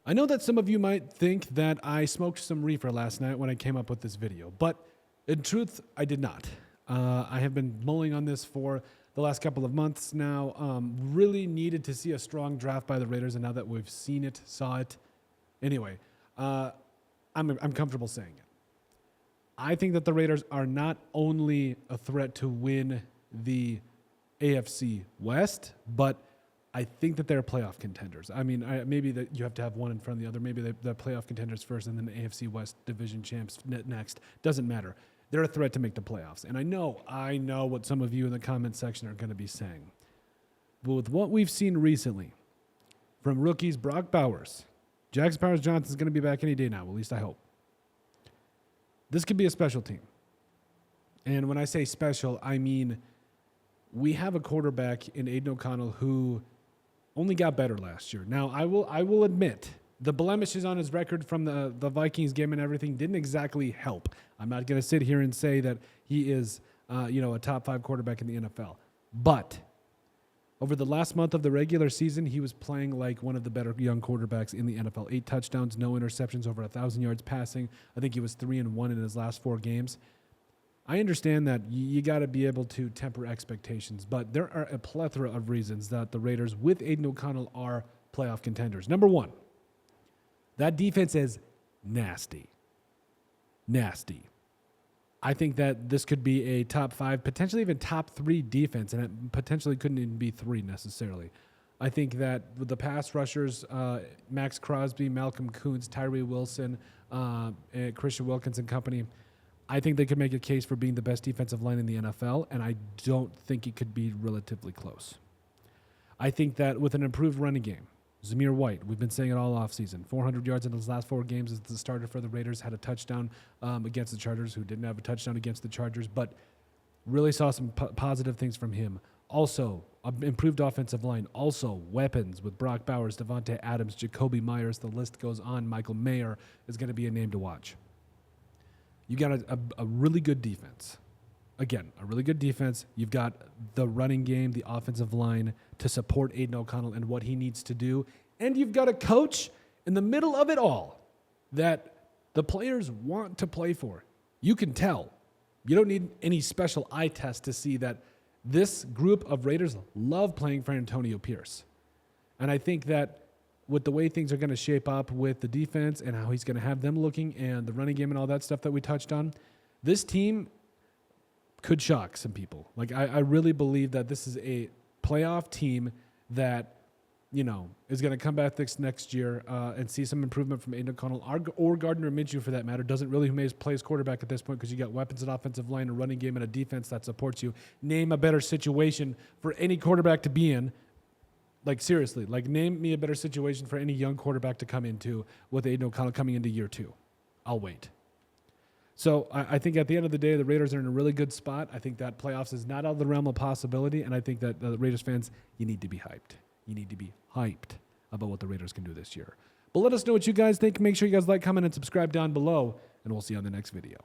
I know that some of you might think that I smoked some reefer last night when I came up with this video, but in truth, I did not. I have been mulling on this for the last couple of months now. Really needed to see a strong draft by the Raiders, and now that we've seen it, saw it. Anyway, I'm comfortable saying it. I think that the Raiders are not only a threat to win the AFC West, but I think that they're playoff contenders. I mean, maybe that you have to have one in front of the other. Maybe they're playoff contenders first and then the AFC West division champs next. Doesn't matter. They're a threat to make the playoffs. And I know what some of you in the comment section are going to be saying. But with what we've seen recently from rookies, Brock Bowers, Jackson Powers-Johnson is going to be back any day now, at least I hope. This could be a special team. And when I say special, I mean we have a quarterback in Aiden O'Connell who only got better last year. Now, I will admit, the blemishes on his record from the Vikings game and everything didn't exactly help. I'm not going to sit here and say that he is a top 5 quarterback in the NFL. But over the last month of the regular season, he was playing like one of the better young quarterbacks in the NFL. 8 touchdowns, no interceptions, over 1,000 yards passing. I think he was 3-1 in his last 4 games. I understand that you got to be able to temper expectations, but there are a plethora of reasons that the Raiders with Aiden O'Connell are playoff contenders. Number one, that defense is nasty. Nasty. I think that this could be a top 5, potentially even top 3 defense, and it potentially couldn't even be 3 necessarily. I think that with the pass rushers, Max Crosby, Malcolm Koonce, Tyree Wilson, and Christian Wilkins and company, I think they could make a case for being the best defensive line in the NFL, and I don't think it could be relatively close. I think that with an improved running game, Zamir White, we've been saying it all offseason, 400 yards in his last 4 games as the starter for the Raiders, had a touchdown against the Chargers, who didn't have a touchdown against the Chargers, but really saw some positive things from him. Also, improved offensive line. Also, weapons with Brock Bowers, Devontae Adams, Jacoby Myers, the list goes on. Michael Mayer is going to be a name to watch. You got a really good defense. Again, a really good defense. You've got the running game, the offensive line to support Aiden O'Connell and what he needs to do. And you've got a coach in the middle of it all that the players want to play for. You can tell. You don't need any special eye test to see that this group of Raiders love playing for Antonio Pierce. And I think that with the way things are going to shape up with the defense and how he's going to have them looking and the running game and all that stuff that we touched on, this team could shock some people. Like, I really believe that this is a playoff team that, is going to come back next year and see some improvement from Aiden O'Connell or Gardner Minshew for that matter. Doesn't really who plays quarterback at this point because you got weapons at offensive line, a running game, and a defense that supports you. Name a better situation for any quarterback to be in. Like, seriously, name me a better situation for any young quarterback to come into with Aiden O'Connell coming into year 2. I'll wait. So I think at the end of the day, the Raiders are in a really good spot. I think that playoffs is not out of the realm of possibility, and I think that the Raiders fans, you need to be hyped. You need to be hyped about what the Raiders can do this year. But let us know what you guys think. Make sure you guys like, comment, and subscribe down below, and we'll see you on the next video.